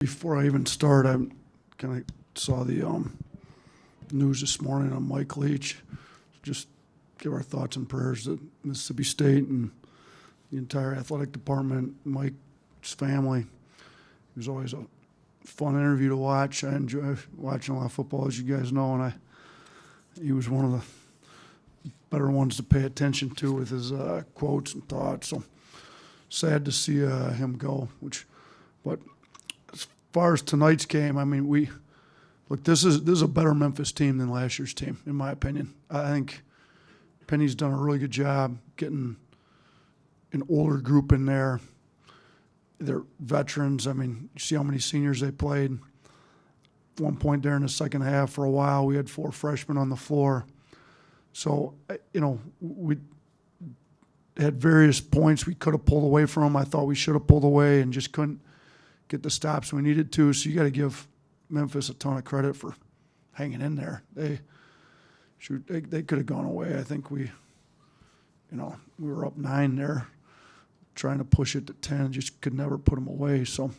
Before I even start, I kind of saw the news this morning on Mike Leach. Just give our thoughts and prayers to Mississippi State and the entire athletic department, Mike's family. It was always a fun interview to watch. I enjoy watching a lot of football, as you guys know, and he was one of the better ones to pay attention to with his quotes and thoughts. So sad to see him go. But as far as tonight's game, I mean, this is a better Memphis team than last year's team, in my opinion. I think Penny's done a really good job getting an older group in there. They're veterans. I mean, you see how many seniors they played. At one point there in the second half, for a while, we had 4 freshmen on the floor. So, we had various points we could have pulled away from. I thought we should have pulled away and just couldn't get the stops we needed to. So you got to give Memphis a ton of credit for hanging in there. They could have gone away. I think we were up 9 there, trying to push it to 10, just could never put them away. So,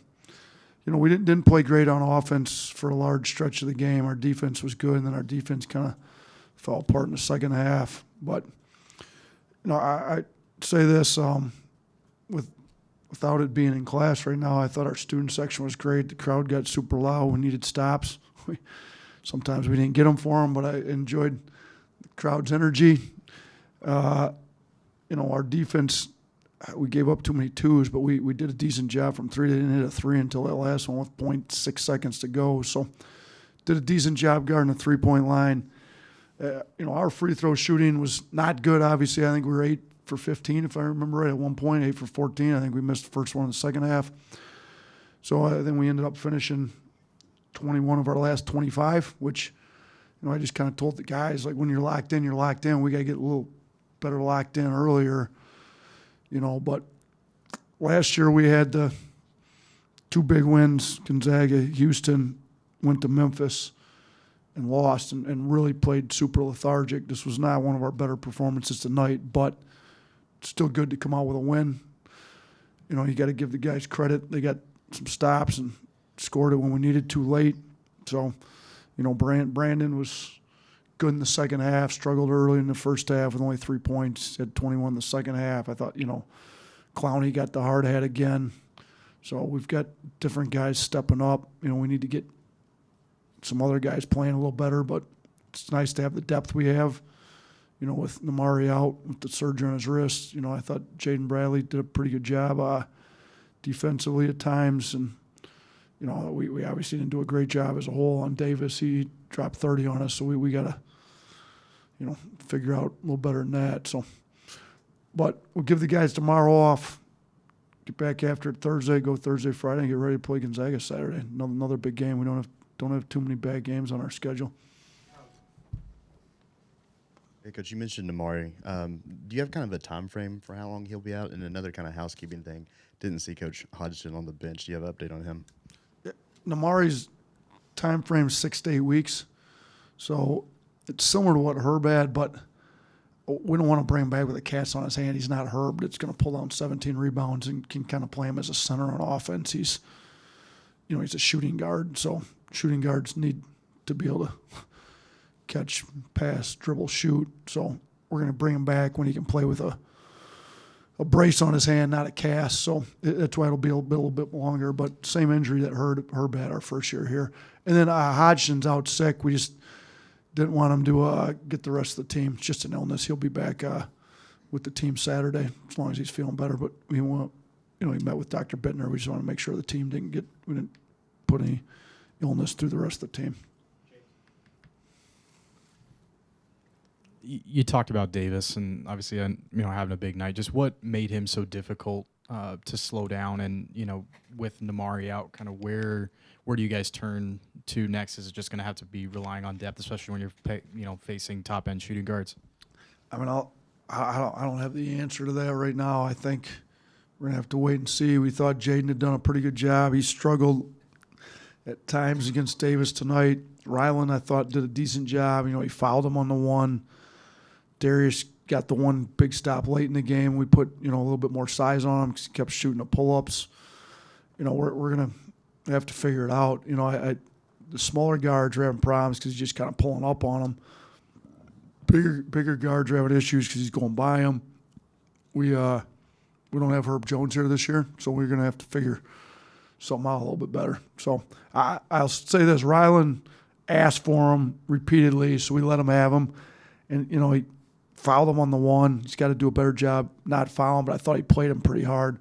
we didn't play great on offense for a large stretch of the game. Our defense was good, and then our defense kind of fell apart in the second half. But, I say this, without it being in class right now, I thought our student section was great. The crowd got super loud. We needed stops. Sometimes we didn't get them for them, but I enjoyed the crowd's energy. Our defense, we gave up too many twos, but we did a decent job from 3. They didn't hit a 3 until that last one with 0.6 seconds to go. So did a decent job guarding the three-point line. Our free throw shooting was not good, obviously. I think we were 8 for 15, if I remember right, at one point, 8 for 14. I think we missed the first one in the second half. So I think we ended up finishing 21 of our last 25, which, I just kind of told the guys, like, when you're locked in, you're locked in. We got to get a little better locked in earlier, But last year we had the 2 big wins, Gonzaga, Houston, went to Memphis and lost and really played super lethargic. This was not one of our better performances tonight, but still good to come out with a win. You got to give the guys credit. They got some stops and scored it when we needed to late. So, Brandon was good in the second half, struggled early in the first half with only 3 points, had 21 in the second half. I thought, Clowney got the hard hat again. So we've got different guys stepping up. We need to get some other guys playing a little better, but it's nice to have the depth we have. With Namari out with the surgery on his wrist, I thought Jaden Bradley did a pretty good job defensively at times. And, we obviously didn't do a great job as a whole on Davis. He dropped 30 on us, so we got to, figure out a little better than that. So, but we'll give the guys tomorrow off, get back after it Thursday, go Thursday, Friday, and get ready to play Gonzaga Saturday. Another big game. We don't have too many bad games on our schedule. Hey, Coach, you mentioned Namari. Do you have kind of a time frame for how long he'll be out? And another kind of housekeeping thing, didn't see Coach Hodgson on the bench. Do you have an update on him? Yeah, Namari's time frame is 6 to 8 weeks. So it's similar to what Herb had, but we don't want to bring him back with a cast on his hand. He's not Herb that's going to pull down 17 rebounds and can kind of play him as a center on offense. He's a shooting guard, so shooting guards need to be able to catch, pass, dribble, shoot. So we're going to bring him back when he can play with a brace on his hand, not a cast. So that's why it'll be a little bit longer. But same injury that Herb had our first year here. And then Hodgson's out sick. We just didn't want him to get the rest of the team. It's just an illness. He'll be back with the team Saturday as long as he's feeling better. But we won't. He met with Dr. Bittner. We just want to make sure the team we didn't put any illness through the rest of the team. You talked about Davis and obviously, having a big night. Just what made him so difficult to slow down? And, with Namari out, kind of where do you guys turn to next? Is it just going to have to be relying on depth, especially when you're, facing top-end shooting guards? I mean, I don't have the answer to that right now. I think we're going to have to wait and see. We thought Jaden had done a pretty good job. He struggled at times against Davis tonight. Ryland, I thought, did a decent job. He fouled him on the one. Darius got the one big stop late in the game. We put, a little bit more size on him because he kept shooting the pull-ups. We're going to have to figure it out. You know, the smaller guards are having problems because he's just kind of pulling up on them. Bigger guards are having issues because he's going by them. We don't have Herb Jones here this year, so we're going to have to figure something out a little bit better. So I'll say this: Ryland asked for him repeatedly, so we let him have him. And, you know, he fouled him on the one. He's got to do a better job not fouling, but I thought he played him pretty hard.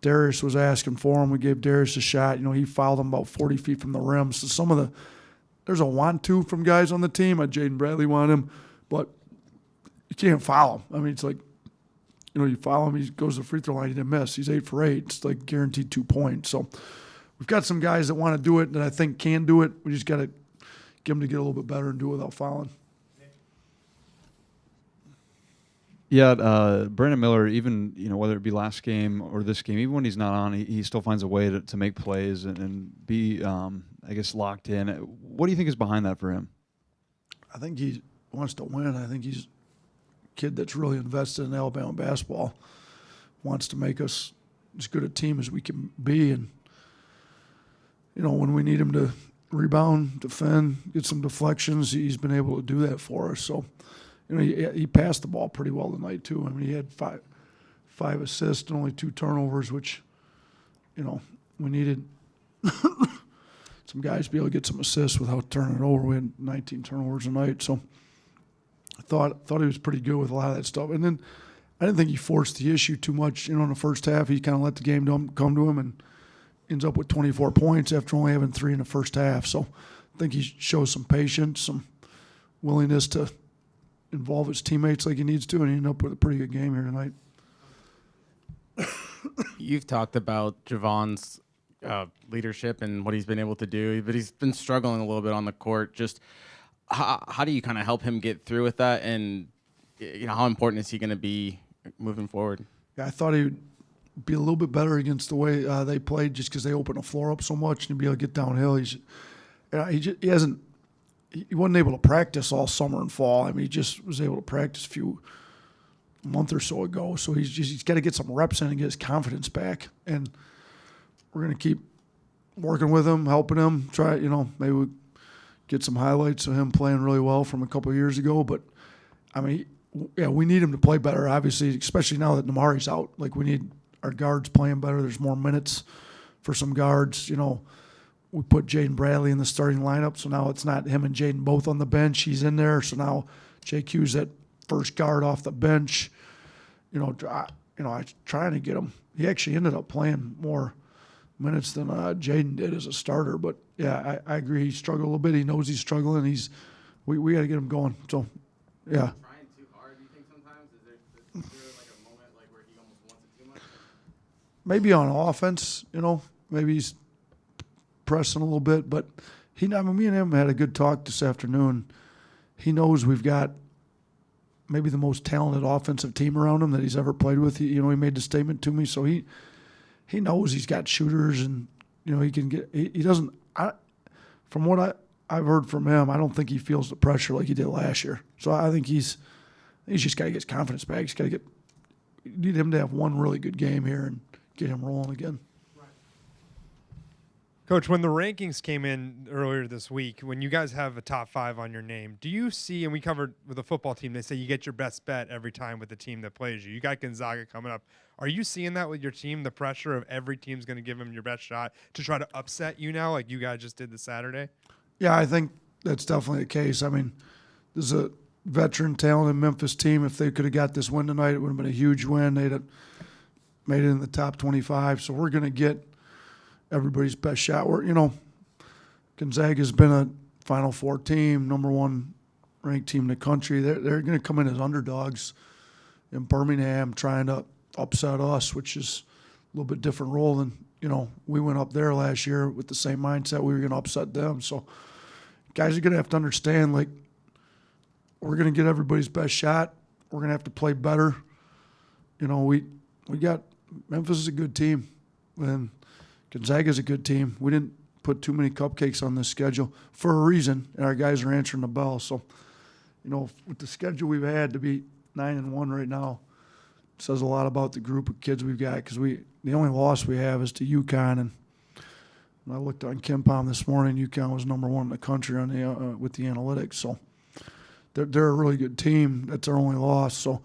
Darius was asking for him. We gave Darius a shot. You know, he fouled him about 40 feet from the rim. So there's a want to from guys on the team. Jaden Bradley wanted him, but you can't foul him. I mean, it's like, you know, you foul him, he goes to the free throw line, he didn't miss. He's 8 for 8. It's like guaranteed 2 points. So we've got some guys that want to do it that I think can do it. We just got to get them to get a little bit better and do it without fouling. Yeah, Brandon Miller, even, you know, whether it be last game or this game, even when he's not on, he still finds a way to make plays and be, I guess, locked in. What do you think is behind that for him? I think he wants to win. I think he's a kid that's really invested in Alabama basketball, wants to make us as good a team as we can be. And, you know, when we need him to rebound, defend, get some deflections, he's been able to do that for us. So, you know, he passed the ball pretty well tonight, too. I mean, he had five assists and only 2 turnovers, which, you know, we needed some guys to be able to get some assists without turning it over. We had 19 turnovers tonight, so I thought he was pretty good with a lot of that stuff. And then I didn't think he forced the issue too much. You know, in the first half, he kind of let the game come to him and ends up with 24 points after only having 3 in the first half. So I think he shows some patience, some willingness to involve his teammates like he needs to, and he ended up with a pretty good game here tonight. You've talked about Javon's leadership and what he's been able to do, but he's been struggling a little bit on the court. Just how do you kind of help him get through with that, and you know, how important is he going to be moving forward? Yeah, I thought he would be a little bit better against the way they played, just because they opened the floor up so much and he'd be able to get downhill. He wasn't able to practice all summer and fall. I mean, he just was able to practice a month or so ago. So he's got to get some reps in and get his confidence back. And we're going to keep working with him, helping him. Try, you know, maybe we get some highlights of him playing really well from a couple of years ago. But I mean, yeah, we need him to play better, obviously, especially now that Namari's out. Like, we need our guards playing better. There's more minutes for some guards, you know. We put Jaden Bradley in the starting lineup, so now it's not him and Jaden both on the bench. He's in there, so now JQ's that first guard off the bench. I was trying to get him. He actually ended up playing more minutes than Jaden did as a starter. But yeah, I agree. He struggled a little bit. He knows he's struggling. We got to get him going. So yeah. Trying too hard, do you think sometimes? Is there like a moment like where he almost wants it too much? Maybe on offense, you know, maybe he's pressing a little bit, but me and him had a good talk this afternoon. He knows we've got maybe the most talented offensive team around him that he's ever played with. He made the statement to me, so he knows he's got shooters, and you know, he can get. He doesn't. From what I've heard from him, I don't think he feels the pressure like he did last year. So I think he's just got to get his confidence back. He's got to need him to have one really good game here and get him rolling again. Coach, when the rankings came in earlier this week, when you guys have a top 5 on your name, do you see, and we covered with the football team, they say you get your best bet every time with the team that plays you. You got Gonzaga coming up. Are you seeing that with your team, the pressure of every team's going to give them your best shot to try to upset you now like you guys just did this Saturday? Yeah, I think that's definitely the case. I mean, there's a veteran, talented Memphis team. If they could have got this win tonight, it would have been a huge win. They'd have made it in the top 25. So we're going to get everybody's best shot. Gonzaga's been a Final Four team, number 1 ranked team in the country. They're going to come in as underdogs in Birmingham, trying to upset us, which is a little bit different role than, you know, we went up there last year with the same mindset we were going to upset them. So guys are going to have to understand, like, we're going to get everybody's best shot. We're going to have to play better. You know, we got Memphis is a good team, and Gonzaga's a good team. We didn't put too many cupcakes on this schedule for a reason, and our guys are answering the bell. So, you know, with the schedule we've had to be 9-1 right now, it says a lot about the group of kids we've got, because the only loss we have is to UConn, and When I looked on KenPom this morning, UConn was number 1 in the country on the with the analytics. So they're a really good team. That's their only loss. So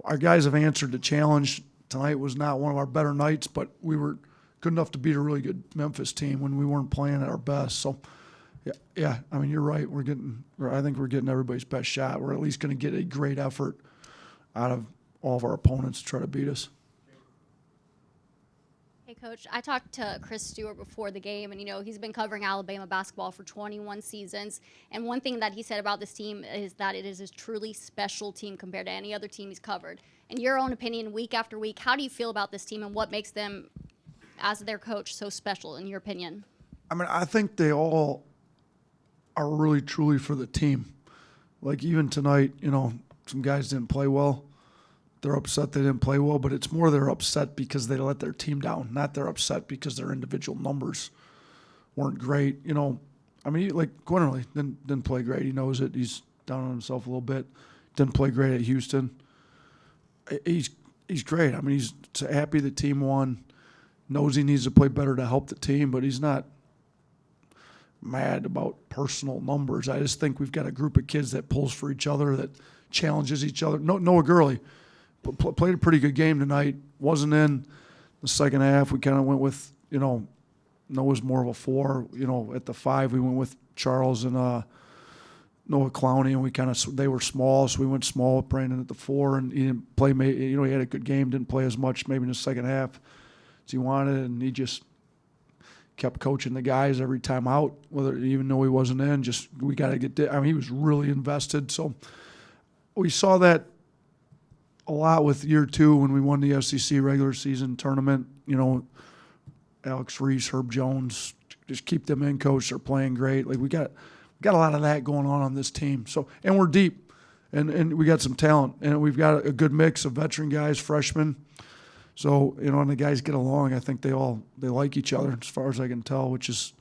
our guys have answered the challenge. Tonight was not one of our better nights, but we were good enough to beat a really good Memphis team when we weren't playing at our best. So, yeah. I mean, you're right. I think we're getting everybody's best shot. We're at least going to get a great effort out of all of our opponents to try to beat us. Hey, Coach, I talked to Chris Stewart before the game, and, he's been covering Alabama basketball for 21 seasons. And one thing that he said about this team is that it is a truly special team compared to any other team he's covered. In your own opinion, week after week, how do you feel about this team and what makes them, as their coach, so special, in your opinion? I mean, I think they all are really, truly for the team. Like, even tonight, some guys didn't play well. They're upset they didn't play well, but it's more they're upset because they let their team down, not they're upset because their individual numbers weren't great. I mean, like Quinterly didn't play great. He knows it. He's down on himself a little bit. Didn't play great at Houston. He's great. I mean, he's happy the team won. Knows he needs to play better to help the team, but he's not mad about personal numbers. I just think we've got a group of kids that pulls for each other, that challenges each other. Noah Gurley played a pretty good game tonight. Wasn't in the second half. We kind of went with, Noah's more of a 4. At the 5, we went with Charles and Noah Clowney, and they were small, so we went small with Brandon at the 4, and he didn't play. He had a good game, didn't play as much maybe in the second half as he wanted, and he just kept coaching the guys every time out, even though he wasn't in. Just we got to get. He was really invested. So we saw that a lot with year 2 when we won the SEC regular season tournament. Alex Reese, Herb Jones, just keep them in, coach. They're playing great. Like we got a lot of that going on this team. So, and we're deep, and we got some talent, and we've got a good mix of veteran guys, freshmen. So, and the guys get along. I think they like each other as far as I can tell, which is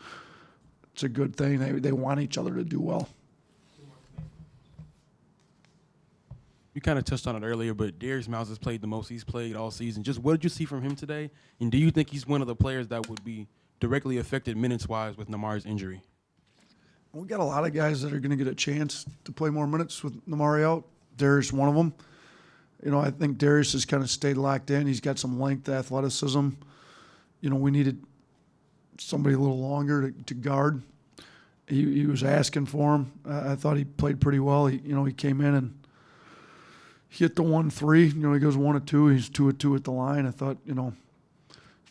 it's a good thing. They want each other to do well. You kind of touched on it earlier, but Darius Miles has played the most he's played all season. Just what did you see from him today? And do you think he's one of the players that would be directly affected minutes-wise with Namari's injury? We got a lot of guys that are going to get a chance to play more minutes with Namari out. Darius, one of them. I think Darius has kind of stayed locked in. He's got some length, athleticism. We needed somebody a little longer to guard. He was asking for him. I thought he played pretty well. He came in and hit the 1-3. He goes 1 of 2. He's 2 of 2 at the line. I thought,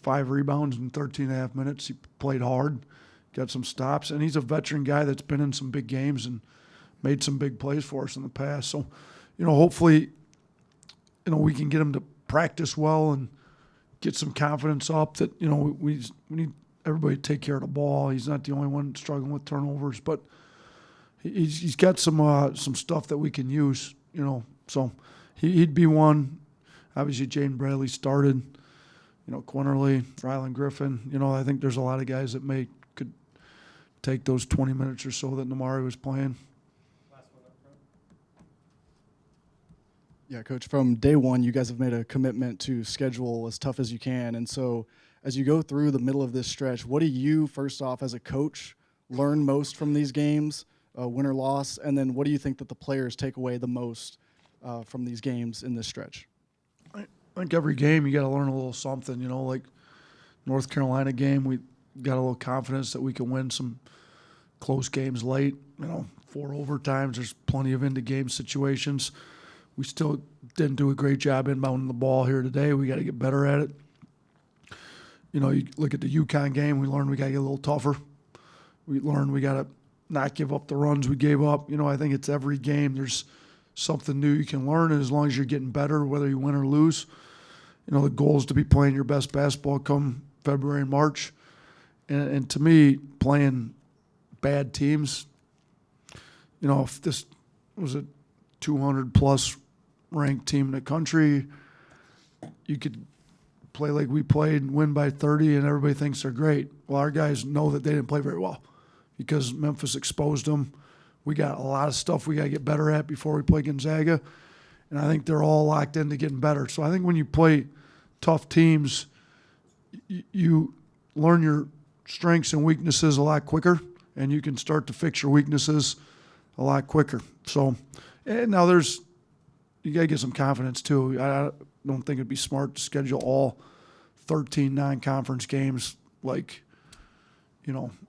5 rebounds in 13 and a half minutes. He played hard, got some stops, and he's a veteran guy that's been in some big games and made some big plays for us in the past. So, hopefully, we can get him to practice well and get some confidence up that, we need everybody to take care of the ball. He's not the only one struggling with turnovers, but he's got some stuff that we can use, So he'd be one. Obviously, Jaden Bradley started. Quinterly, Rylan Griffin. I think there's a lot of guys that could take those 20 minutes or so that Namari was playing. Yeah, Coach, from day one, you guys have made a commitment to schedule as tough as you can. And so as you go through the middle of this stretch, what do you, first off, as a coach, learn most from these games, win or loss? And then what do you think that the players take away the most from these games in this stretch? I think every game you got to learn a little something. Like North Carolina game, we got a little confidence that we can win some close games late. 4 overtimes. There's plenty of end-of-game situations. We still didn't do a great job inbounding the ball here today. We got to get better at it. You look at the UConn game, we learned we got to get a little tougher. We learned we got to not give up the runs we gave up. I think it's every game there's something new you can learn, and as long as you're getting better, whether you win or lose, the goal is to be playing your best basketball come February and March. And to me, playing bad teams, if this was a 200-plus ranked team in the country, you could play like we played and win by 30, and everybody thinks they're great. Well, our guys know that they didn't play very well because Memphis exposed them. We got a lot of stuff we got to get better at before we play Gonzaga, and I think they're all locked into getting better. So I think when you play tough teams, you learn your strengths and weaknesses a lot quicker, and you can start to fix your weaknesses a lot quicker. So, and now you got to get some confidence too. I don't think it'd be smart to schedule all 13 non-conference games like,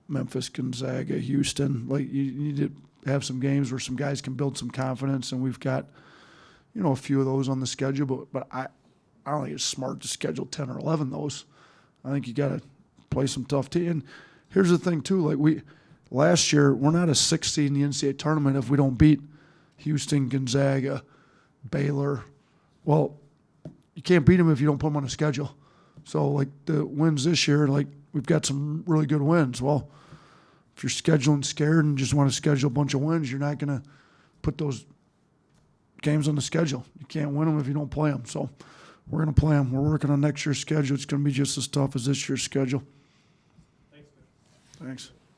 Memphis, Gonzaga, Houston. Like, you need to have some games where some guys can build some confidence, and we've got, a few of those on the schedule. But I don't think it's smart to schedule 10 or 11 of those. I think you got to play some tough teams. And here's the thing too: like last year, we're not a 6 seed in the NCAA tournament if we don't beat Houston, Gonzaga, Baylor. Well, you can't beat them if you don't put them on a schedule. So, like, the wins this year, like, we've got some really good wins. Well, if you're scheduling scared and just want to schedule a bunch of wins, you're not going to put those games on the schedule. You can't win them if you don't play them. So, we're going to play them. We're working on next year's schedule. It's going to be just as tough as this year's schedule. Thanks.